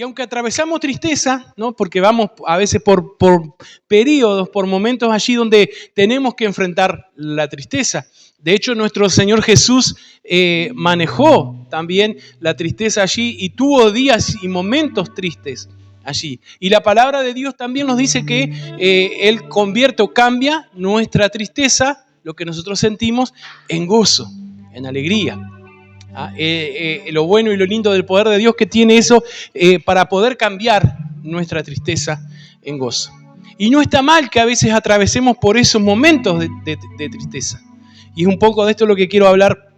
Y aunque atravesamos tristeza, ¿no? Porque vamos a veces por periodos, por momentos allí donde tenemos que enfrentar la tristeza. De hecho, nuestro Señor Jesús manejó también la tristeza allí y tuvo días y momentos tristes allí. Y la palabra de Dios también nos dice que Él convierte o cambia nuestra tristeza, lo que nosotros sentimos, en gozo, en alegría. Lo bueno y lo lindo del poder de Dios que tiene eso para poder cambiar nuestra tristeza en gozo. Y no está mal que a veces atravesemos por esos momentos de tristeza. Y es un poco de esto lo que quiero hablar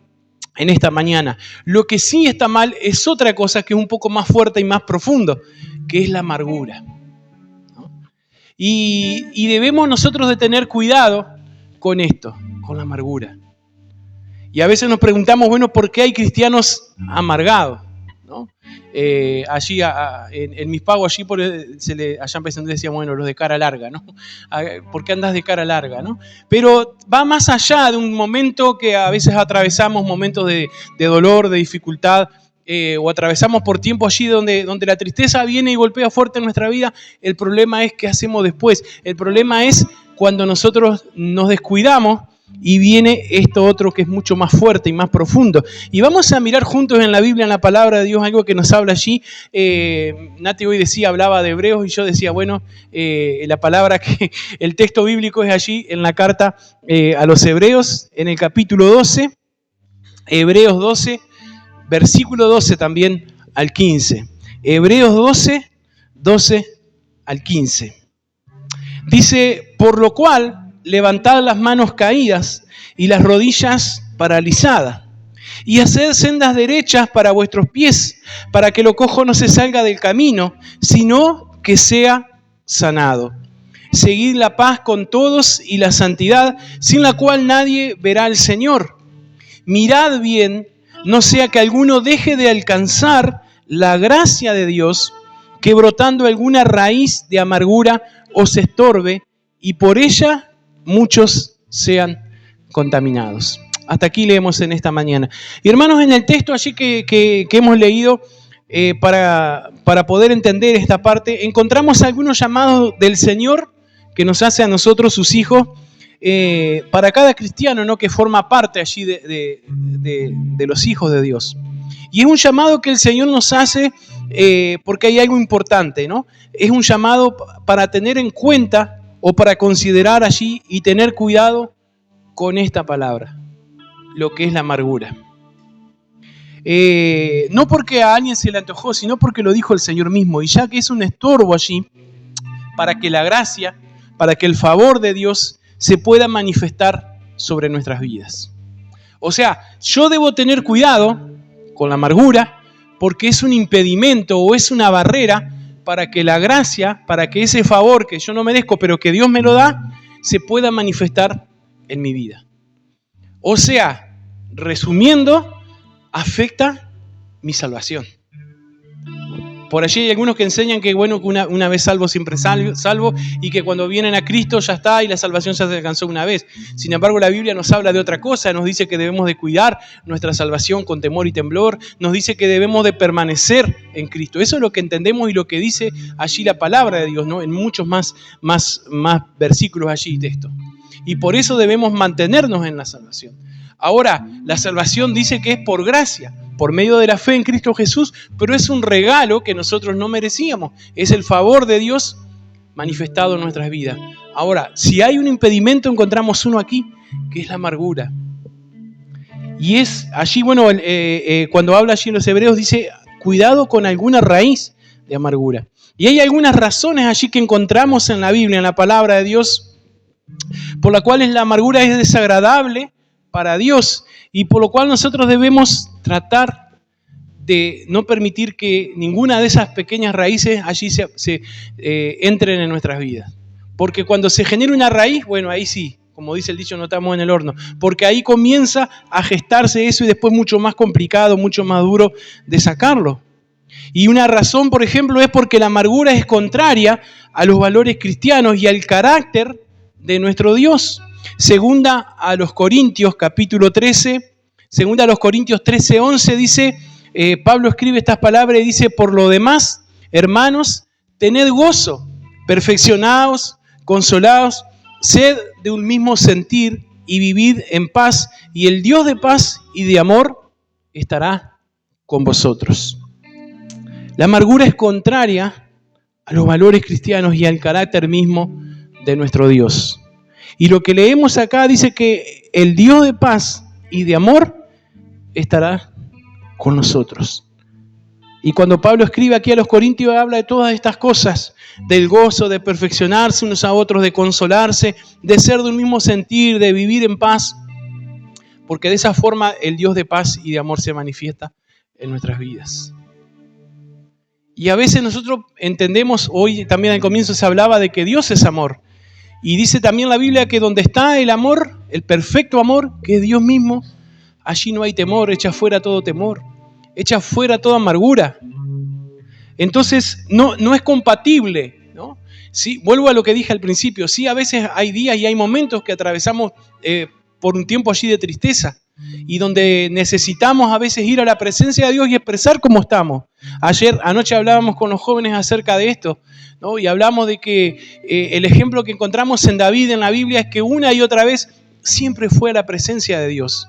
en esta mañana. Lo que sí está mal es otra cosa que es un poco más fuerte y más profundo, que es la amargura, ¿no? Y debemos nosotros de tener cuidado con esto, con la amargura. Y a veces nos preguntamos, bueno, ¿por qué hay cristianos amargados? ¿No? Allí en mis pagos, allá en Pesandé decíamos, bueno, los de cara larga, ¿no? ¿Por qué andas de cara larga? ¿No? Pero va más allá de un momento que a veces atravesamos momentos de dolor, de dificultad, o atravesamos por tiempo allí donde la tristeza viene y golpea fuerte en nuestra vida. El problema es qué hacemos después. El problema es cuando nosotros nos descuidamos y viene esto otro que es mucho más fuerte y más profundo. Y vamos a mirar juntos en la Biblia, en la palabra de Dios, algo que nos habla allí. Nati hoy hablaba de Hebreos y yo decía, bueno, la palabra el texto bíblico es allí en la carta a los Hebreos, en el capítulo 12, Hebreos 12, versículo 12 también al 15. Hebreos 12, 12 al 15. Dice, por lo cual, levantad las manos caídas y las rodillas paralizadas, y haced sendas derechas para vuestros pies, para que lo cojo no se salga del camino, sino que sea sanado. Seguid la paz con todos y la santidad, sin la cual nadie verá al Señor. Mirad bien, no sea que alguno deje de alcanzar la gracia de Dios, que brotando alguna raíz de amargura os estorbe, y por ella muchos sean contaminados. Hasta aquí leemos en esta mañana. Y hermanos, en el texto allí que hemos leído, para poder entender esta parte, encontramos algunos llamados del Señor que nos hace a nosotros, sus hijos, para cada cristiano, ¿no? Que forma parte allí de los hijos de Dios. Y es un llamado que el Señor nos hace porque hay algo importante, ¿no? Es un llamado para tener en cuenta o para considerar allí y tener cuidado con esta palabra, lo que es la amargura. No porque a alguien se le antojó, sino porque lo dijo el Señor mismo, y ya que es un estorbo allí para que la gracia, para que el favor de Dios se pueda manifestar sobre nuestras vidas. O sea, yo debo tener cuidado con la amargura porque es un impedimento o es una barrera para que la gracia, para que ese favor que yo no merezco, pero que Dios me lo da, se pueda manifestar en mi vida. O sea, resumiendo, afecta mi salvación. Por allí hay algunos que enseñan que bueno, que una vez salvo, siempre salvo, y que cuando vienen a Cristo ya está y la salvación ya se alcanzó una vez. Sin embargo, la Biblia nos habla de otra cosa, nos dice que debemos de cuidar nuestra salvación con temor y temblor, nos dice que debemos de permanecer en Cristo. Eso es lo que entendemos y lo que dice allí la palabra de Dios, ¿no? En muchos más versículos allí y textos. Y por eso debemos mantenernos en la salvación. Ahora, la salvación dice que es por gracia, por medio de la fe en Cristo Jesús, pero es un regalo que nosotros no merecíamos. Es el favor de Dios manifestado en nuestras vidas. Ahora, si hay un impedimento, encontramos uno aquí, que es la amargura. Y es allí, bueno, cuando habla allí en los Hebreos, dice, cuidado con alguna raíz de amargura. Y hay algunas razones allí que encontramos en la Biblia, en la palabra de Dios, por la cual la amargura es desagradable para Dios y por lo cual nosotros debemos tratar de no permitir que ninguna de esas pequeñas raíces allí se entren en nuestras vidas. Porque cuando se genera una raíz, bueno, ahí sí, como dice el dicho, no estamos en el horno, porque ahí comienza a gestarse eso y después mucho más complicado, mucho más duro de sacarlo. Y una razón, por ejemplo, es porque la amargura es contraria a los valores cristianos y al carácter de nuestro Dios. Segunda a los Corintios, capítulo 13, segunda a los Corintios 13:11 dice, Pablo escribe estas palabras y dice, por lo demás, Hermanos, tened gozo, perfeccionaos, consolaos, sed de un mismo sentir y vivid en paz, y el Dios de paz y de amor estará con vosotros. La amargura es contraria a los valores cristianos y al carácter mismo de nuestro Dios. Y lo que leemos acá dice que el Dios de paz y de amor estará con nosotros. Y cuando Pablo escribe aquí a los Corintios, habla de todas estas cosas, del gozo, de perfeccionarse unos a otros, de consolarse, de ser de un mismo sentir, de vivir en paz, porque de esa forma el Dios de paz y de amor se manifiesta en nuestras vidas. Y a veces nosotros entendemos, hoy también al comienzo se hablaba de que Dios es amor. Y dice también la Biblia que donde está el amor, el perfecto amor, que es Dios mismo, allí no hay temor, echa fuera todo temor, echa fuera toda amargura. Entonces no es compatible, ¿no? Sí, vuelvo a lo que dije al principio, sí, a veces hay días y hay momentos que atravesamos por un tiempo allí de tristeza y donde necesitamos a veces ir a la presencia de Dios y expresar cómo estamos. Anoche hablábamos con los jóvenes acerca de esto, ¿no? Y hablamos de que el ejemplo que encontramos en David en la Biblia es que una y otra vez siempre fue a la presencia de Dios.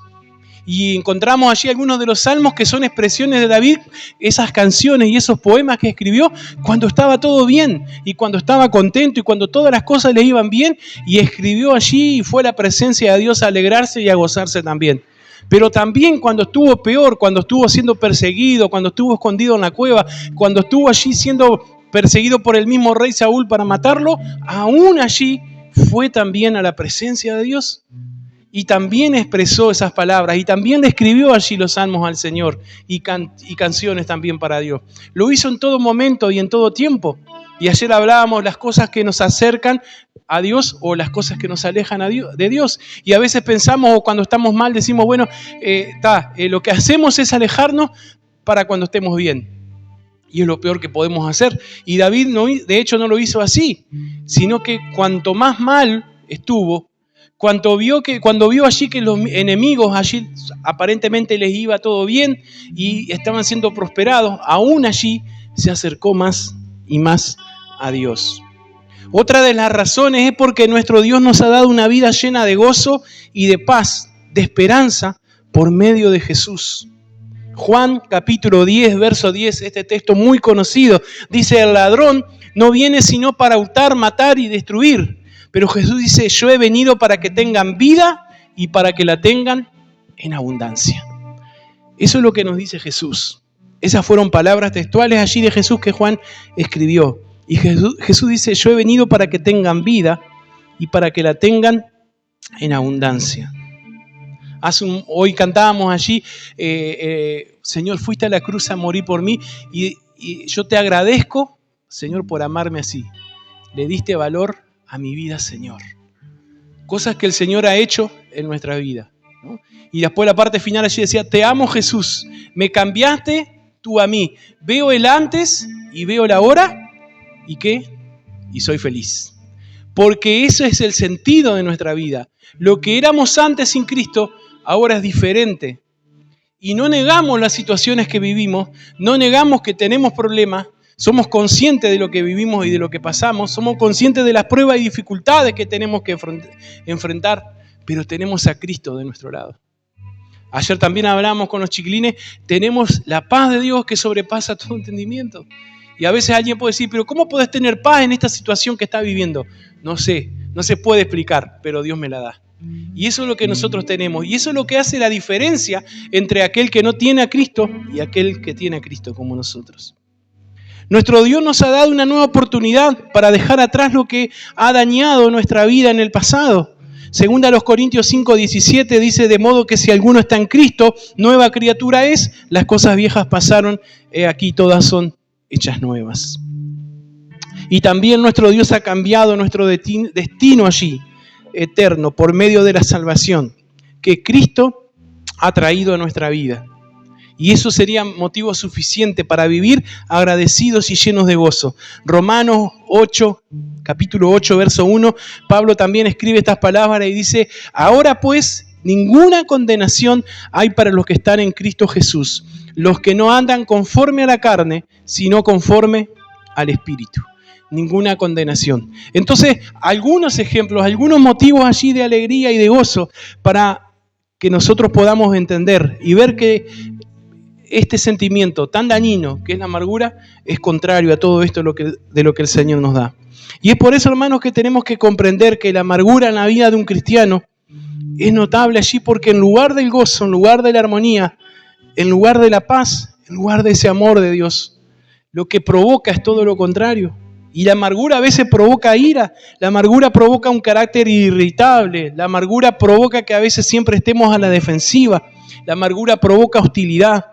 Y encontramos allí algunos de los salmos que son expresiones de David, esas canciones y esos poemas que escribió cuando estaba todo bien y cuando estaba contento y cuando todas las cosas le iban bien, y escribió allí y fue a la presencia de Dios a alegrarse y a gozarse también. Pero también cuando estuvo peor, cuando estuvo siendo perseguido, cuando estuvo escondido en la cueva, cuando estuvo allí siendo perseguido por el mismo rey Saúl para matarlo, aún allí fue también a la presencia de Dios. Y también expresó esas palabras y también le escribió allí los salmos al Señor y canciones también para Dios. Lo hizo en todo momento y en todo tiempo. Y ayer hablábamos las cosas que nos acercan a Dios o las cosas que nos alejan de Dios. Y a veces pensamos, o cuando estamos mal decimos, bueno, lo que hacemos es alejarnos para cuando estemos bien. Y es lo peor que podemos hacer. Y David de hecho no lo hizo así, sino que cuanto más mal estuvo, cuando vio allí que los enemigos allí aparentemente les iba todo bien y estaban siendo prosperados, aún allí se acercó más y más a Dios. Otra de las razones es porque nuestro Dios nos ha dado una vida llena de gozo y de paz, de esperanza, por medio de Jesús. Juan capítulo 10, verso 10, este texto muy conocido, dice: el ladrón no viene sino para hurtar, matar y destruir. Pero Jesús dice: yo he venido para que tengan vida y para que la tengan en abundancia. Eso es lo que nos dice Jesús. Esas fueron palabras textuales allí de Jesús que Juan escribió. Y Jesús dice: yo he venido para que tengan vida y para que la tengan en abundancia. Hoy cantábamos allí, Señor, fuiste a la cruz a morir por mí y yo te agradezco, Señor, por amarme así. Le diste valor a mi vida, Señor. Cosas que el Señor ha hecho en nuestra vida, ¿no? Y después la parte final allí decía: te amo, Jesús, me cambiaste tú a mí. Veo el antes y veo la ahora, ¿y qué? Y soy feliz. Porque eso es el sentido de nuestra vida. Lo que éramos antes sin Cristo, ahora es diferente. Y no negamos las situaciones que vivimos, no negamos que tenemos problemas. Somos conscientes de lo que vivimos y de lo que pasamos. Somos conscientes de las pruebas y dificultades que tenemos que enfrentar. Pero tenemos a Cristo de nuestro lado. Ayer también hablamos con los chiquilines. Tenemos la paz de Dios que sobrepasa todo entendimiento. Y a veces alguien puede decir: pero ¿cómo podés tener paz en esta situación que estás viviendo? No sé, no se puede explicar, pero Dios me la da. Y eso es lo que nosotros tenemos. Y eso es lo que hace la diferencia entre aquel que no tiene a Cristo y aquel que tiene a Cristo como nosotros. Nuestro Dios nos ha dado una nueva oportunidad para dejar atrás lo que ha dañado nuestra vida en el pasado. Segunda a los Corintios 5:17 dice: de modo que si alguno está en Cristo, nueva criatura es, las cosas viejas pasaron, aquí todas son hechas nuevas. Y también nuestro Dios ha cambiado nuestro destino allí, eterno, por medio de la salvación que Cristo ha traído a nuestra vida. Y eso sería motivo suficiente para vivir agradecidos y llenos de gozo. Romanos 8, capítulo 8, verso 1, Pablo también escribe estas palabras y dice: ahora pues, ninguna condenación hay para los que están en Cristo Jesús, los que no andan conforme a la carne, sino conforme al Espíritu, ninguna condenación. Entonces, algunos ejemplos, algunos motivos allí de alegría y de gozo para que nosotros podamos entender y ver que este sentimiento tan dañino que es la amargura es contrario a todo esto de lo que el Señor nos da. Y es por eso, hermanos, que tenemos que comprender que la amargura en la vida de un cristiano es notable allí, porque en lugar del gozo, en lugar de la armonía, en lugar de la paz, en lugar de ese amor de Dios, lo que provoca es todo lo contrario. Y la amargura a veces provoca ira, la amargura provoca un carácter irritable, la amargura provoca que a veces siempre estemos a la defensiva, la amargura provoca hostilidad,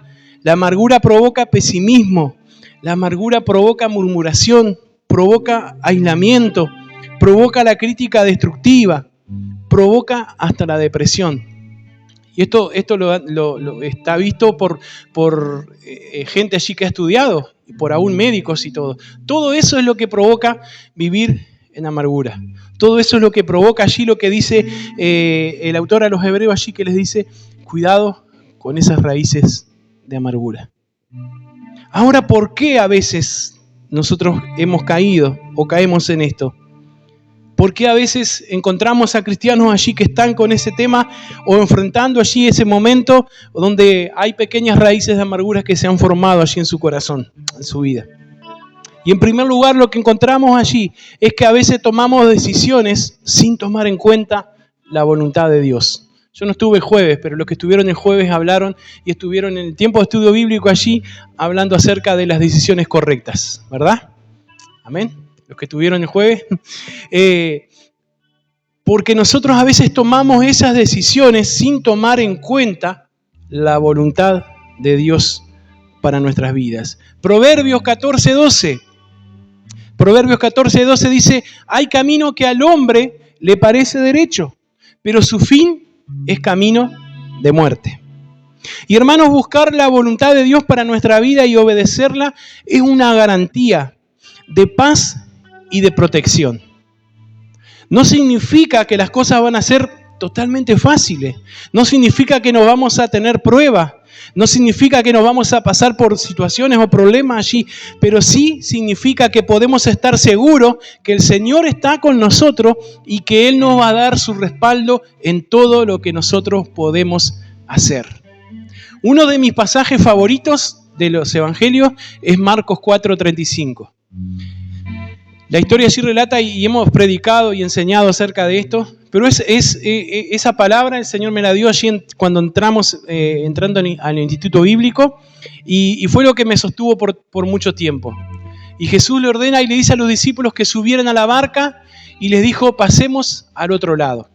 la amargura provoca pesimismo, la amargura provoca murmuración, provoca aislamiento, provoca la crítica destructiva, provoca hasta la depresión. Y esto lo está visto por gente allí que ha estudiado, y por aún médicos y todo. Todo eso es lo que provoca vivir en amargura. Todo eso es lo que provoca allí lo que dice el autor a los hebreos allí, que les dice, cuidado con esas raíces de amargura. Ahora, ¿por qué a veces nosotros hemos caído o caemos en esto? ¿Por qué a veces encontramos a cristianos allí que están con ese tema o enfrentando allí ese momento donde hay pequeñas raíces de amargura que se han formado allí en su corazón, en su vida? Y en primer lugar, lo que encontramos allí es que a veces tomamos decisiones sin tomar en cuenta la voluntad de Dios. Yo no estuve el jueves, pero los que estuvieron el jueves hablaron y estuvieron en el tiempo de estudio bíblico allí hablando acerca de las decisiones correctas, ¿verdad? Amén. Los que estuvieron el jueves. Porque nosotros a veces tomamos esas decisiones sin tomar en cuenta la voluntad de Dios para nuestras vidas. Proverbios 14:12. Proverbios 14:12 dice, hay camino que al hombre le parece derecho, pero su fin es camino de muerte. Y hermanos, buscar la voluntad de Dios para nuestra vida y obedecerla es una garantía de paz y de protección. No significa que las cosas van a ser totalmente fáciles. No significa que no vamos a tener pruebas. No significa que nos vamos a pasar por situaciones o problemas allí. Pero sí significa que podemos estar seguros que el Señor está con nosotros y que Él nos va a dar su respaldo en todo lo que nosotros podemos hacer. Uno de mis pasajes favoritos de los evangelios es Marcos 4:35. La historia allí relata, y hemos predicado y enseñado acerca de esto, pero esa palabra el Señor me la dio allí cuando entrando al instituto bíblico, y fue lo que me sostuvo por mucho tiempo. Y Jesús le ordena y le dice a los discípulos que subieran a la barca y les dijo, pasemos al otro lado.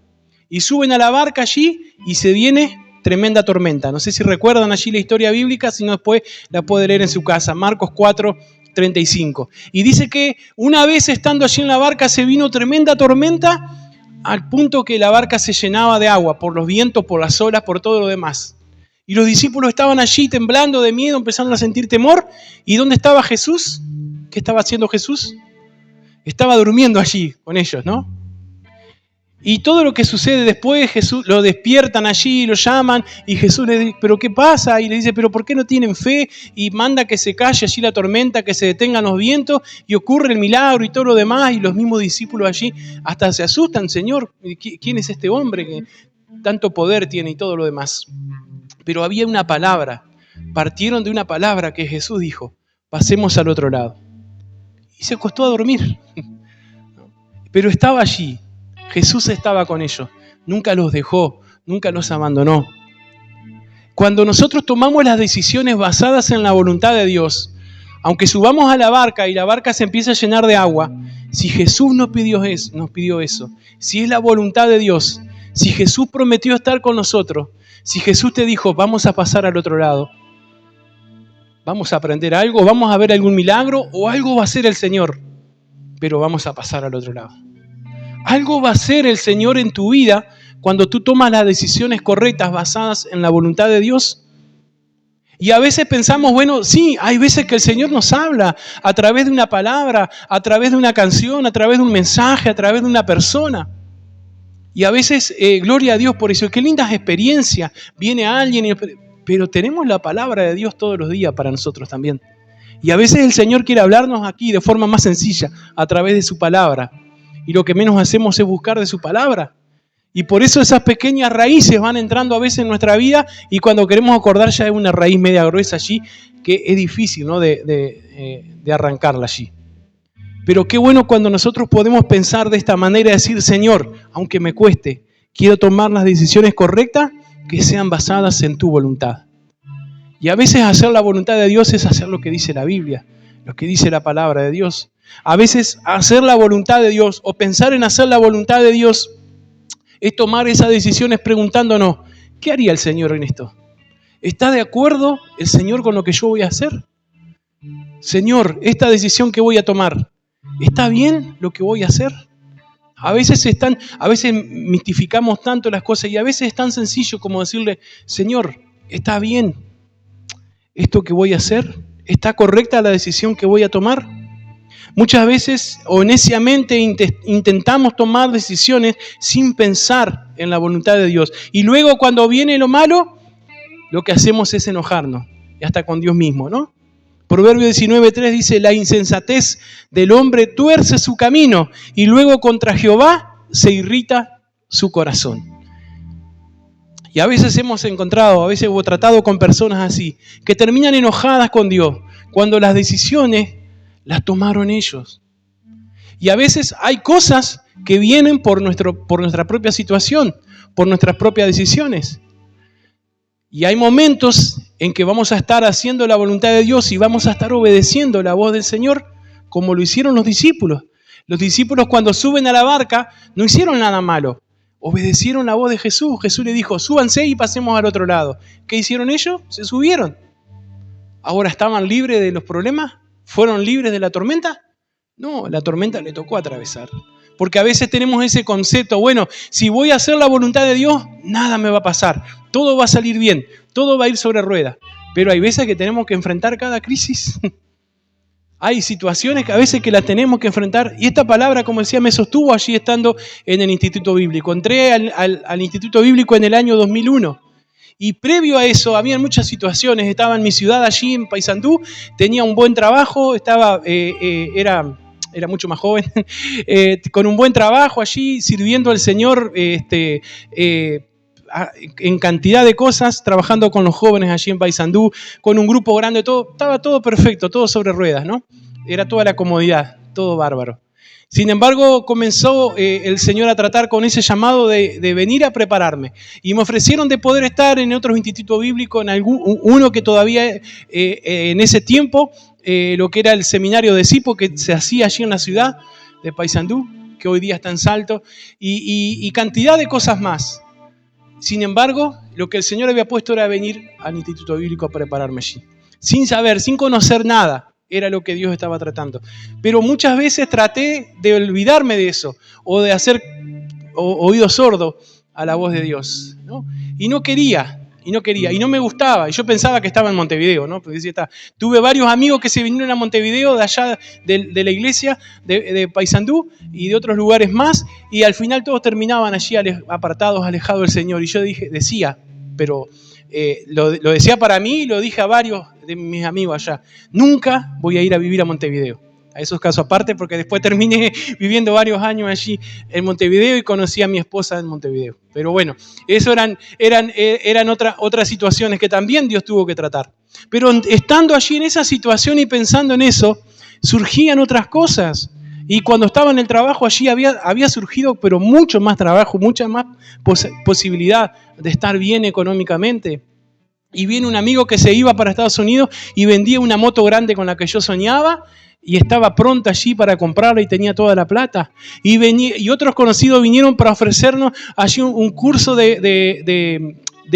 Y suben a la barca allí y se viene tremenda tormenta. No sé si recuerdan allí la historia bíblica, si no después la puede leer en su casa, Marcos 4:35. Y dice que una vez estando allí en la barca se vino tremenda tormenta al punto que la barca se llenaba de agua por los vientos, por las olas, por todo lo demás. Y los discípulos estaban allí temblando de miedo, empezaron a sentir temor. ¿Y dónde estaba Jesús? ¿Qué estaba haciendo Jesús? Estaba durmiendo allí con ellos, ¿no? Y todo lo que sucede después, Jesús lo despiertan allí, lo llaman, y Jesús le dice, ¿pero qué pasa? Y le dice, ¿pero por qué no tienen fe? Y manda que se calle allí la tormenta, que se detengan los vientos, y ocurre el milagro y todo lo demás, y los mismos discípulos allí hasta se asustan, Señor, ¿quién es este hombre que tanto poder tiene y todo lo demás? Pero había una palabra, partieron de una palabra que Jesús dijo, pasemos al otro lado. Y se acostó a dormir, pero estaba allí. Jesús estaba con ellos, nunca los dejó, nunca los abandonó. Cuando nosotros tomamos las decisiones basadas en la voluntad de Dios, aunque subamos a la barca y la barca se empieza a llenar de agua, si Jesús nos pidió eso, si es la voluntad de Dios, si Jesús prometió estar con nosotros, si Jesús te dijo, vamos a pasar al otro lado, vamos a aprender algo, vamos a ver algún milagro o algo va a hacer el Señor, pero vamos a pasar al otro lado. Algo va a hacer el Señor en tu vida cuando tú tomas las decisiones correctas basadas en la voluntad de Dios. Y a veces pensamos, bueno, sí, hay veces que el Señor nos habla a través de una palabra, a través de una canción, a través de un mensaje, a través de una persona. Y a veces, gloria a Dios por eso, qué lindas experiencias. Viene alguien, pero tenemos la palabra de Dios todos los días para nosotros también. Y a veces el Señor quiere hablarnos aquí de forma más sencilla, a través de su palabra. Y lo que menos hacemos es buscar de su palabra. Y por eso esas pequeñas raíces van entrando a veces en nuestra vida y cuando queremos acordar ya hay una raíz media gruesa allí que es difícil, ¿no? de arrancarla allí. Pero qué bueno cuando nosotros podemos pensar de esta manera y decir, Señor, aunque me cueste, quiero tomar las decisiones correctas que sean basadas en tu voluntad. Y a veces hacer la voluntad de Dios es hacer lo que dice la Biblia, lo que dice la palabra de Dios. A veces hacer la voluntad de Dios o pensar en hacer la voluntad de Dios es tomar esas decisiones preguntándonos, ¿qué haría el Señor en esto? ¿Está de acuerdo el Señor con lo que yo voy a hacer? Señor, esta decisión que voy a tomar, ¿está bien lo que voy a hacer? A veces mistificamos tanto las cosas y a veces es tan sencillo como decirle, Señor, ¿está bien esto que voy a hacer? ¿Está correcta la decisión que voy a tomar? Muchas veces o neciamente intentamos tomar decisiones sin pensar en la voluntad de Dios. Y luego cuando viene lo malo, lo que hacemos es enojarnos, y hasta con Dios mismo, ¿no? Proverbio 19:3 dice, la insensatez del hombre tuerce su camino y luego contra Jehová se irrita su corazón. Y a veces hemos tratado con personas así, que terminan enojadas con Dios, cuando las decisiones las tomaron ellos. Y a veces hay cosas que vienen por nuestra propia situación, por nuestras propias decisiones. Y hay momentos en que vamos a estar haciendo la voluntad de Dios y vamos a estar obedeciendo la voz del Señor, como lo hicieron los discípulos. Los discípulos cuando suben a la barca no hicieron nada malo, obedecieron la voz de Jesús. Jesús le dijo, súbanse y pasemos al otro lado. ¿Qué hicieron ellos? Se subieron. ¿Ahora estaban libres de los problemas? ¿Fueron libres de la tormenta? No, la tormenta le tocó atravesar. Porque a veces tenemos ese concepto, bueno, si voy a hacer la voluntad de Dios, nada me va a pasar. Todo va a salir bien, todo va a ir sobre ruedas. Pero hay veces que tenemos que enfrentar cada crisis. Hay situaciones que a veces que las tenemos que enfrentar. Y esta palabra, como decía, me sostuvo allí estando en el Instituto Bíblico. Entré al Instituto Bíblico en el año 2001. Y previo a eso, había muchas situaciones. Estaba en mi ciudad, allí en Paysandú, tenía un buen trabajo, era mucho más joven, con un buen trabajo allí, sirviendo al Señor en cantidad de cosas, trabajando con los jóvenes allí en Paysandú, con un grupo grande, todo, estaba todo perfecto, todo sobre ruedas, ¿no? Era toda la comodidad, todo bárbaro. Sin embargo, comenzó el Señor a tratar con ese llamado de venir a prepararme. Y me ofrecieron de poder estar en otros institutos bíblicos, uno que todavía en ese tiempo, lo que era el seminario de Sipo, que se hacía allí en la ciudad de Paysandú, que hoy día está en Salto, y cantidad de cosas más. Sin embargo, lo que el Señor había puesto era venir al instituto bíblico a prepararme allí. Sin saber, sin conocer nada. Era lo que Dios estaba tratando. Pero muchas veces traté de olvidarme de eso o de hacer oído sordo a la voz de Dios, ¿no? Y no quería, y no me gustaba. Y yo pensaba que estaba en Montevideo, ¿no? Porque decía, tuve varios amigos que se vinieron a Montevideo de allá de la iglesia de Paysandú y de otros lugares más, y al final todos terminaban allí apartados, alejados del Señor. Y yo decía, pero lo decía para mí y lo dije a varios de mis amigos allá, nunca voy a ir a vivir a Montevideo. A esos casos aparte, porque después terminé viviendo varios años allí en Montevideo y conocí a mi esposa en Montevideo. Pero bueno, eso eran otras situaciones que también Dios tuvo que tratar. Pero estando allí en esa situación y pensando en eso, surgían otras cosas. Y cuando estaba en el trabajo allí había surgido, pero mucho más trabajo, mucha más posibilidad de estar bien económicamente. Y viene un amigo que se iba para Estados Unidos y vendía una moto grande con la que yo soñaba y estaba pronta allí para comprarla y tenía toda la plata. Y otros conocidos vinieron para ofrecernos allí un curso de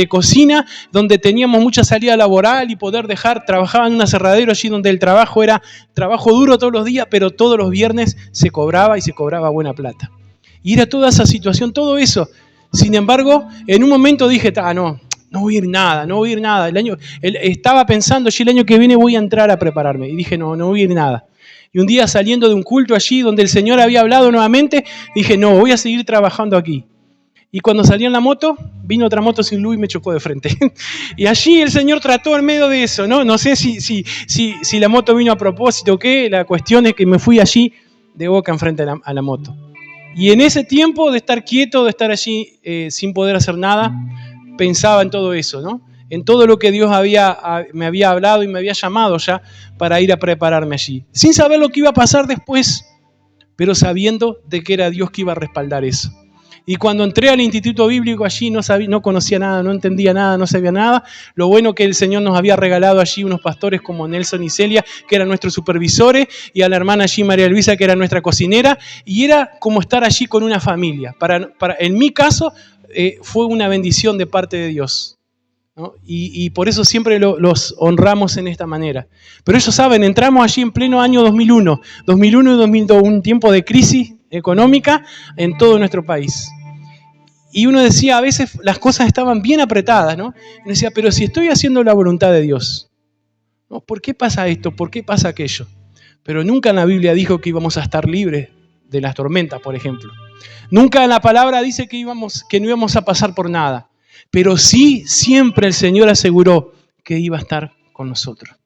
cocina donde teníamos mucha salida laboral y poder trabajaba en un aserradero allí donde el trabajo era trabajo duro todos los días, pero todos los viernes se cobraba y se cobraba buena plata. Y era toda esa situación, todo eso. Sin embargo, en un momento dije, no voy a ir nada. Estaba pensando, el año que viene voy a entrar a prepararme. Y dije, no voy a ir nada. Y un día saliendo de un culto allí donde el Señor había hablado nuevamente, dije, no, voy a seguir trabajando aquí. Y cuando salí en la moto, vino otra moto sin luz y me chocó de frente. Y allí el Señor trató en medio de eso, ¿no? No sé si la moto vino a propósito o qué. La cuestión es que me fui allí de boca enfrente a la moto. Y en ese tiempo de estar quieto, de estar allí sin poder hacer nada, pensaba en todo eso, ¿no? En todo lo que Dios me había hablado y me había llamado ya para ir a prepararme allí. Sin saber lo que iba a pasar después, pero sabiendo de que era Dios que iba a respaldar eso. Y cuando entré al instituto bíblico allí no conocía nada, no entendía nada, no sabía nada. Lo bueno que el Señor nos había regalado allí unos pastores como Nelson y Celia, que eran nuestros supervisores, y a la hermana allí María Luisa, que era nuestra cocinera, y era como estar allí con una familia. En mi caso, fue una bendición de parte de Dios, ¿no? Y por eso siempre los honramos en esta manera. Pero ellos saben, entramos allí en pleno año 2001 y 2002, un tiempo de crisis económica en todo nuestro país. Y uno decía, a veces las cosas estaban bien apretadas, ¿no? Y uno decía, pero si estoy haciendo la voluntad de Dios, ¿no? ¿Por qué pasa esto? ¿Por qué pasa aquello? Pero nunca en la Biblia dijo que íbamos a estar libres de las tormentas, por ejemplo. Nunca en la palabra dice que no íbamos a pasar por nada. Pero sí, siempre el Señor aseguró que iba a estar con nosotros.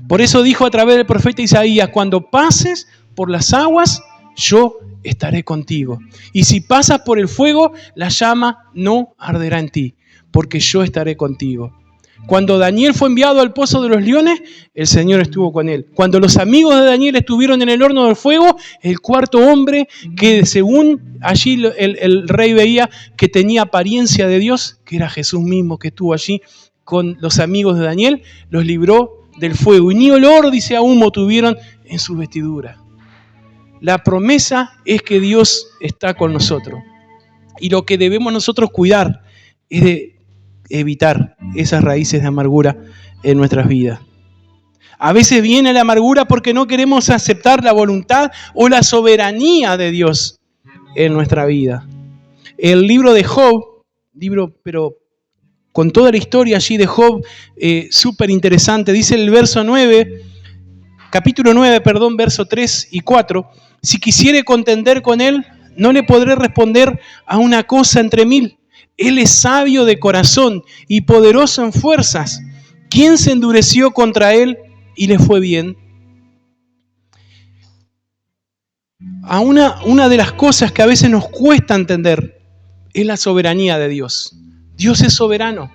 Por eso dijo a través del profeta Isaías, cuando pases por las aguas, yo estaré contigo. Y si pasas por el fuego, la llama no arderá en ti, porque yo estaré contigo. Cuando Daniel fue enviado al pozo de los leones, el Señor estuvo con él. Cuando los amigos de Daniel estuvieron en el horno del fuego, el cuarto hombre, que según allí el rey veía que tenía apariencia de Dios, que era Jesús mismo que estuvo allí con los amigos de Daniel, los libró del fuego. Y ni olor, dice, a humo tuvieron en sus vestiduras. La promesa es que Dios está con nosotros. Y lo que debemos nosotros cuidar es de evitar esas raíces de amargura en nuestras vidas. A veces viene la amargura porque no queremos aceptar la voluntad o la soberanía de Dios en nuestra vida. El libro de Job, pero con toda la historia allí de Job, súper interesante, dice el capítulo 9, verso 3 y 4, si quisiere contender con él, no le podré responder a una cosa entre mil. Él es sabio de corazón y poderoso en fuerzas. ¿Quién se endureció contra él y le fue bien? Una de las cosas que a veces nos cuesta entender es la soberanía de Dios. Dios es soberano.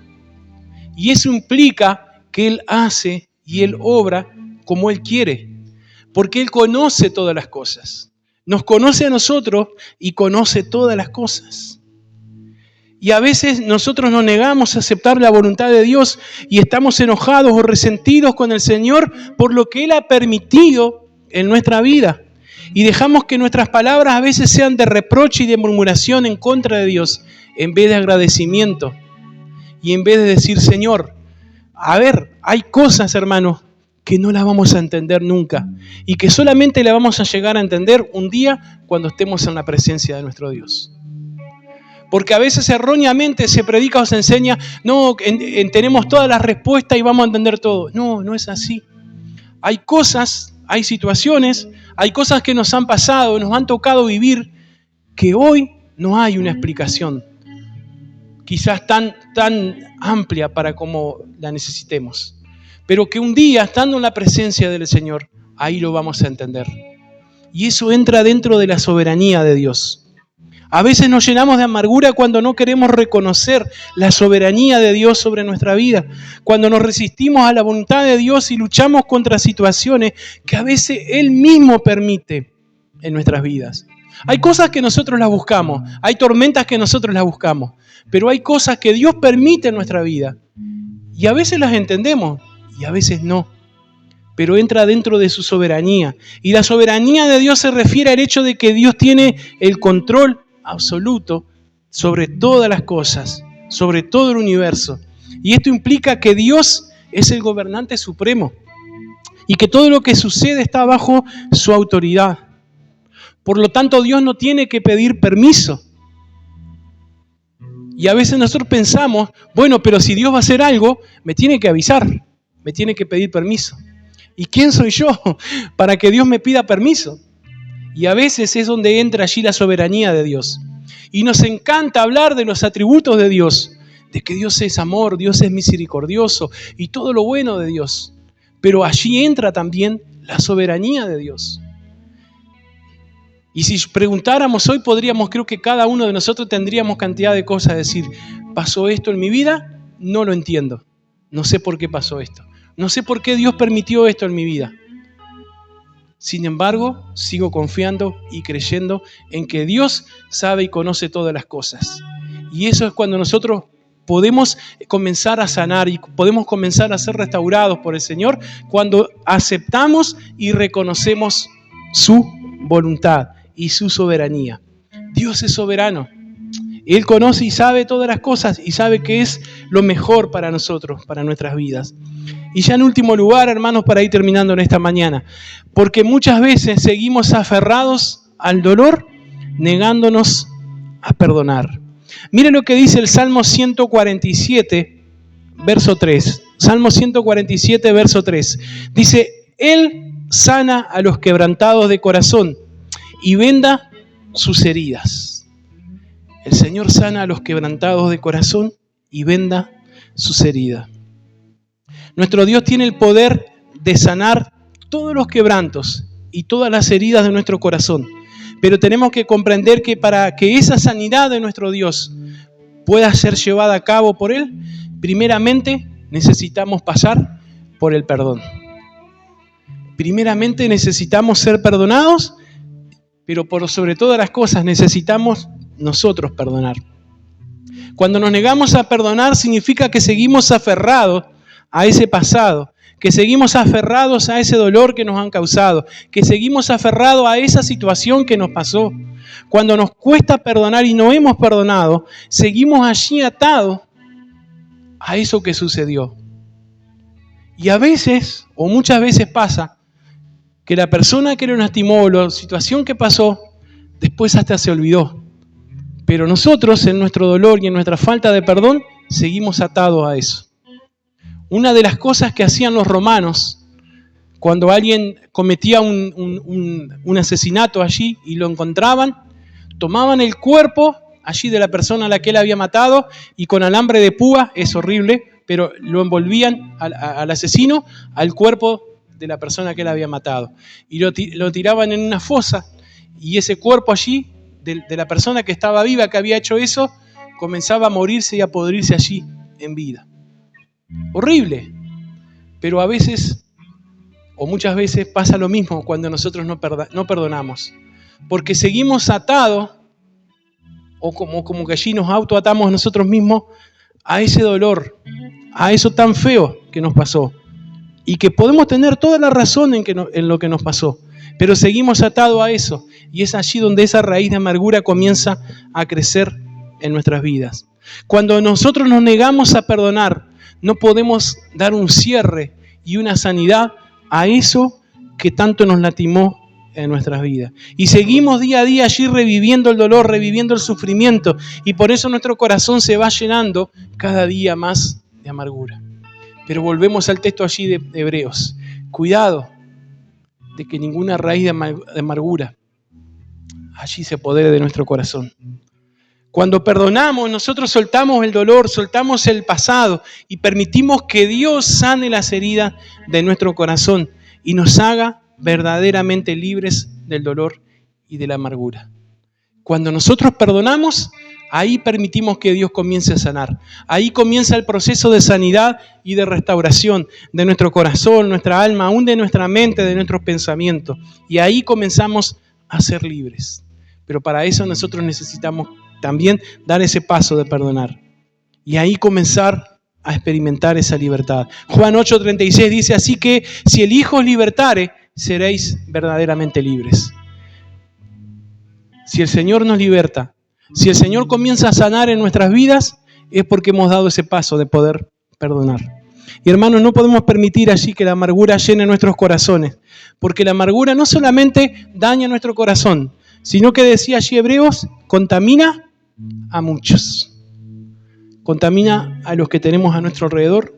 Y eso implica que Él hace y Él obra como Él quiere. Porque Él conoce todas las cosas. Nos conoce a nosotros y conoce todas las cosas. Y a veces nosotros nos negamos a aceptar la voluntad de Dios y estamos enojados o resentidos con el Señor por lo que Él ha permitido en nuestra vida. Y dejamos que nuestras palabras a veces sean de reproche y de murmuración en contra de Dios, en vez de agradecimiento. Y en vez de decir, Señor, hay cosas, hermanos, que no las vamos a entender nunca. Y que solamente las vamos a llegar a entender un día cuando estemos en la presencia de nuestro Dios. Porque a veces erróneamente se predica o se enseña, tenemos todas las respuestas y vamos a entender todo. No es así. Hay cosas, hay situaciones, hay cosas que nos han pasado, nos han tocado vivir, que hoy no hay una explicación quizás tan amplia para como la necesitemos. Pero que un día, estando en la presencia del Señor, ahí lo vamos a entender. Y eso entra dentro de la soberanía de Dios. A veces nos llenamos de amargura cuando no queremos reconocer la soberanía de Dios sobre nuestra vida. Cuando nos resistimos a la voluntad de Dios y luchamos contra situaciones que a veces Él mismo permite en nuestras vidas. Hay cosas que nosotros las buscamos, hay tormentas que nosotros las buscamos, pero hay cosas que Dios permite en nuestra vida. Y a veces las entendemos y a veces no. Pero entra dentro de su soberanía. Y la soberanía de Dios se refiere al hecho de que Dios tiene el control absoluto sobre todas las cosas, sobre todo el universo. Y esto implica que Dios es el gobernante supremo y que todo lo que sucede está bajo su autoridad. Por lo tanto, Dios no tiene que pedir permiso. Y a veces nosotros pensamos, bueno, pero si Dios va a hacer algo, me tiene que avisar, me tiene que pedir permiso. ¿Y quién soy yo para que Dios me pida permiso? Y a veces es donde entra allí la soberanía de Dios. Y nos encanta hablar de los atributos de Dios, de que Dios es amor, Dios es misericordioso y todo lo bueno de Dios. Pero allí entra también la soberanía de Dios. Y si preguntáramos hoy, creo que cada uno de nosotros tendríamos cantidad de cosas a decir. ¿Pasó esto en mi vida? No lo entiendo. No sé por qué pasó esto. No sé por qué Dios permitió esto en mi vida. Sin embargo, sigo confiando y creyendo en que Dios sabe y conoce todas las cosas. Y eso es cuando nosotros podemos comenzar a sanar y podemos comenzar a ser restaurados por el Señor, cuando aceptamos y reconocemos su voluntad y su soberanía. Dios es soberano. Él conoce y sabe todas las cosas y sabe qué es lo mejor para nosotros, para nuestras vidas. Y ya en último lugar, hermanos, para ir terminando en esta mañana, porque muchas veces seguimos aferrados al dolor, negándonos a perdonar. Miren lo que dice el Salmo 147, verso 3. Salmo 147, verso 3. Dice, Él sana a los quebrantados de corazón y venda sus heridas. El Señor sana a los quebrantados de corazón y venda sus heridas. Nuestro Dios tiene el poder de sanar todos los quebrantos y todas las heridas de nuestro corazón. Pero tenemos que comprender que para que esa sanidad de nuestro Dios pueda ser llevada a cabo por Él, primeramente necesitamos pasar por el perdón. Primeramente necesitamos ser perdonados, pero por sobre todas las cosas necesitamos nosotros perdonar. Cuando nos negamos a perdonar significa que seguimos aferrados a ese pasado, que seguimos aferrados a ese dolor que nos han causado, que seguimos aferrados a esa situación que nos pasó. Cuando nos cuesta perdonar y no hemos perdonado, seguimos allí atados a eso que sucedió. Y a veces, o muchas veces pasa, que la persona que nos lastimó o la situación que pasó, después hasta se olvidó. Pero nosotros, en nuestro dolor y en nuestra falta de perdón, seguimos atados a eso. Una de las cosas que hacían los romanos, cuando alguien cometía un asesinato allí y lo encontraban, tomaban el cuerpo allí de la persona a la que él había matado y con alambre de púa, es horrible, pero lo envolvían al asesino, al cuerpo de la persona que él había matado. Y lo tiraban en una fosa y ese cuerpo allí, de la persona que estaba viva, que había hecho eso, comenzaba a morirse y a podrirse allí en vida. Horrible, pero a veces o muchas veces pasa lo mismo cuando nosotros no perdonamos, porque seguimos atados o como que allí nos autoatamos nosotros mismos a ese dolor, a eso tan feo que nos pasó y que podemos tener toda la razón en lo que nos pasó, pero seguimos atados a eso y es allí donde esa raíz de amargura comienza a crecer en nuestras vidas. Cuando nosotros nos negamos a perdonar, no podemos dar un cierre y una sanidad a eso que tanto nos lastimó en nuestras vidas. Y seguimos día a día allí reviviendo el dolor, reviviendo el sufrimiento. Y por eso nuestro corazón se va llenando cada día más de amargura. Pero volvemos al texto allí de Hebreos. Cuidado de que ninguna raíz de amargura allí se apodere de nuestro corazón. Cuando perdonamos, nosotros soltamos el dolor, soltamos el pasado y permitimos que Dios sane las heridas de nuestro corazón y nos haga verdaderamente libres del dolor y de la amargura. Cuando nosotros perdonamos, ahí permitimos que Dios comience a sanar. Ahí comienza el proceso de sanidad y de restauración de nuestro corazón, nuestra alma, aún de nuestra mente, de nuestros pensamientos. Y ahí comenzamos a ser libres. Pero para eso nosotros necesitamos también dar ese paso de perdonar. Y ahí comenzar a experimentar esa libertad. Juan 8:36 dice, así que si el Hijo os libertare, seréis verdaderamente libres. Si el Señor nos liberta, si el Señor comienza a sanar en nuestras vidas, es porque hemos dado ese paso de poder perdonar. Y hermanos, no podemos permitir allí que la amargura llene nuestros corazones, porque la amargura no solamente daña nuestro corazón, sino que decía allí Hebreos, contamina a muchos. Contamina a los que tenemos a nuestro alrededor,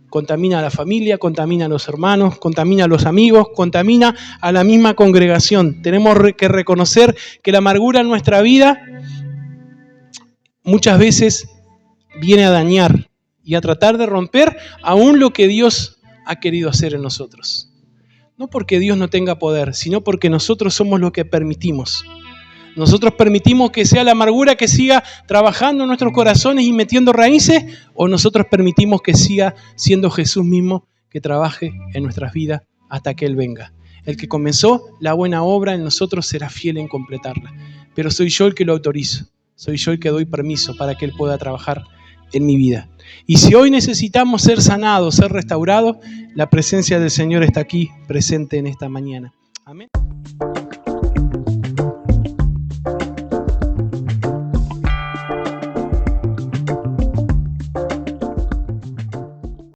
contamina a la familia, contamina a los hermanos, contamina a los amigos, contamina a la misma congregación. Tenemos que reconocer que la amargura en nuestra vida muchas veces viene a dañar y a tratar de romper aún lo que Dios ha querido hacer en nosotros. No porque Dios no tenga poder, sino porque nosotros somos los que permitimos. Nosotros permitimos que sea la amargura que siga trabajando en nuestros corazones y metiendo raíces, o nosotros permitimos que siga siendo Jesús mismo que trabaje en nuestras vidas hasta que Él venga. El que comenzó la buena obra en nosotros será fiel en completarla. Pero soy yo el que lo autorizo, soy yo el que doy permiso para que Él pueda trabajar en mi vida. Y si hoy necesitamos ser sanados, ser restaurados, la presencia del Señor está aquí presente en esta mañana. Amén.